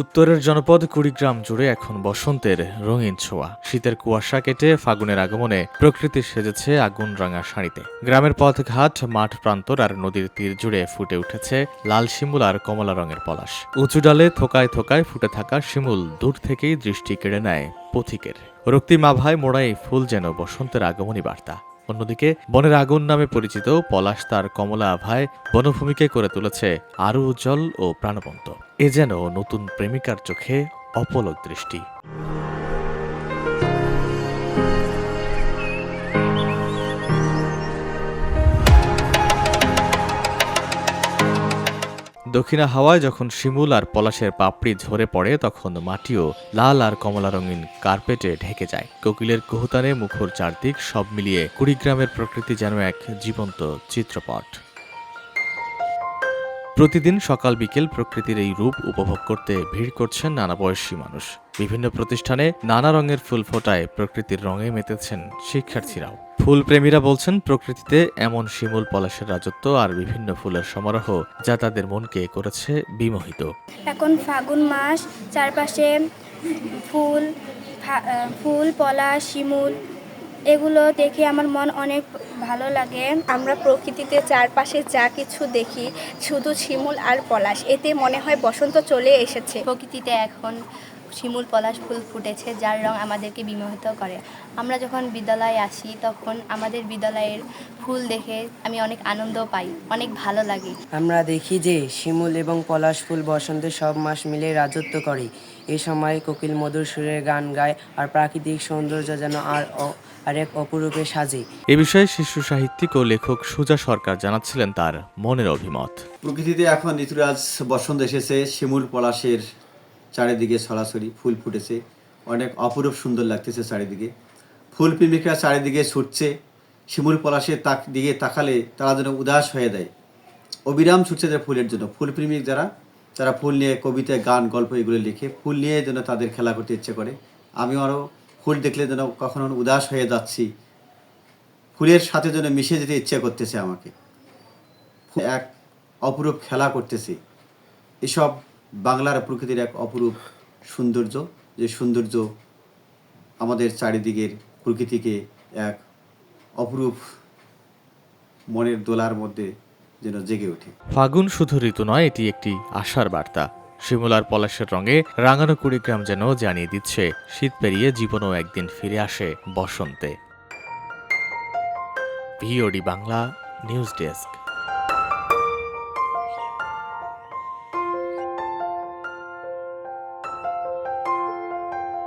উত্তরের জনপদ কুড়িগ্রাম জুড়ে এখন বসন্তের রঙিন ছোঁয়া। শীতের কুয়াশা কেটে ফাগুনের আগমনে প্রকৃতি সেজেছে আগুন রাঙা শাড়িতে। গ্রামের পথঘাট, মাঠ প্রান্তর আর নদীর তীর জুড়ে ফুটে উঠেছে লাল শিমুল আর কমলা রঙের পলাশ। উঁচু ডালে থোকায় থোকায় ফুটে থাকা শিমুল দূর থেকেই দৃষ্টি কেড়ে নেয় পথিকের। রক্তিম আভায় মোড়া এই ফুল যেন বসন্তের আগমনী বার্তা। অন্যদিকে বনের আগুন নামে পরিচিত পলাশ তার কমলা আভায় বনভূমিকে করে তুলেছে আরও উজ্জ্বল ও প্রাণবন্ত। এ যেন নতুন প্রেমিকার চোখে অপলক দৃষ্টি। দক্ষিণা হাওয়ায় যখন শিমুল আর পলাশের পাপড়ি ঝরে পড়ে, তখন মাটিও লাল আর কমলা রঙিন কার্পেটে ঢেকে যায়। কোকিলের কুহুতানে মুখর চারদিক, সব মিলিয়ে কুড়িগ্রামের প্রকৃতি যেন এক জীবন্ত চিত্রপট। প্রতিদিন সকাল বিকেল প্রকৃতির এই রূপ উপভোগ করতে ভিড় করছেন নানা বয়সী মানুষ। বিভিন্ন প্রতিষ্ঠানে নানা রঙের ফুল ফোটায় প্রকৃতির রঙে মেতেছেন শিক্ষার্থীরাও। ফুলপ্রেমীরা বলছেন, প্রকৃতিতে এমন শিমুল পলাশের রাজত্ব আর বিভিন্ন ফুলের সমারোহ যা তাদের মনকে করেছে বিমোহিত। এখন ফাগুন মাস, চারপাশে ফুল ফুল পলাশ, শিমুল, এগুলো দেখে আমার মন অনেক ভালো লাগে। আমরা প্রকৃতিতে চারপাশে যা কিছু দেখি শুধু শিমুল আর পলাশ, এতে মনে হয় বসন্ত চলে এসেছে। প্রকৃতিতে এখন শিমুল পলাশ ফুল ফুটেছে, যার রং আমাদেরকে বিমোহিত করে। আমরা যখন বিদ্যালয়ে আসি তখন আমাদের বিদ্যালয়ের ফুল দেখে আমি অনেক আনন্দ পাই, অনেক ভালো লাগে। আমরা দেখি যে শিমুল এবং পলাশ ফুল বসন্তের সব মাস মিলে রাজত্ব করে। এ সময় কোকিল মধুর সুরে গান গায় আর প্রাকৃতিক সৌন্দর্য যেন আর এক অপরূপে সাজে। এ বিষয়ে শিশু সাহিত্যিক ও লেখক সুজা সরকার জানাচ্ছিলেন তার মনের অভিমত। প্রকৃতিতে এখন ঋতুরাজ বসন্ত এসেছে, শিমুল পলাশের চারিদিকে সরাসরি ফুল ফুটেছে, অনেক অপরূপ সুন্দর লাগতেছে চারিদিকে। ফুল প্রেমিকরা চারিদিকে ছুটছে, শিমুল পলাশের দিকে তাকালে তারা যেন উদাস হয়ে দেয়। অবিরাম ছুটছে যারা ফুলের জন্য। ফুল প্রেমিক যারা ফুল নিয়ে কবিতা, গান, গল্প এগুলো লিখে, ফুল নিয়ে যেন তাদের খেলা করতে ইচ্ছে করে। আমিও আরও ফুল দেখলে যেন কখনো উদাস হয়ে যাচ্ছি, ফুলের সাথে যেন মিশে যেতে ইচ্ছে করতেছে আমাকে। এক অপরূপ খেলা করতেছে। এসব বাংলার প্রকৃতির এক অপরূপ সৌন্দর্য, যে সৌন্দর্য আমাদের চারিদিকের প্রকৃতিকে এক অপরূপ মনের দোলার মধ্যে যেন জেগে ওঠে। ফাগুন শুধু ঋতু নয়, এটি একটি আশার বার্তা। শিমুলার পলাশের রঙে রাঙানো কুড়িগ্রাম যেন জানিয়ে দিচ্ছে, শীত পেরিয়ে জীবনও একদিন ফিরে আসে বসন্তে। VOD Bangla news desk.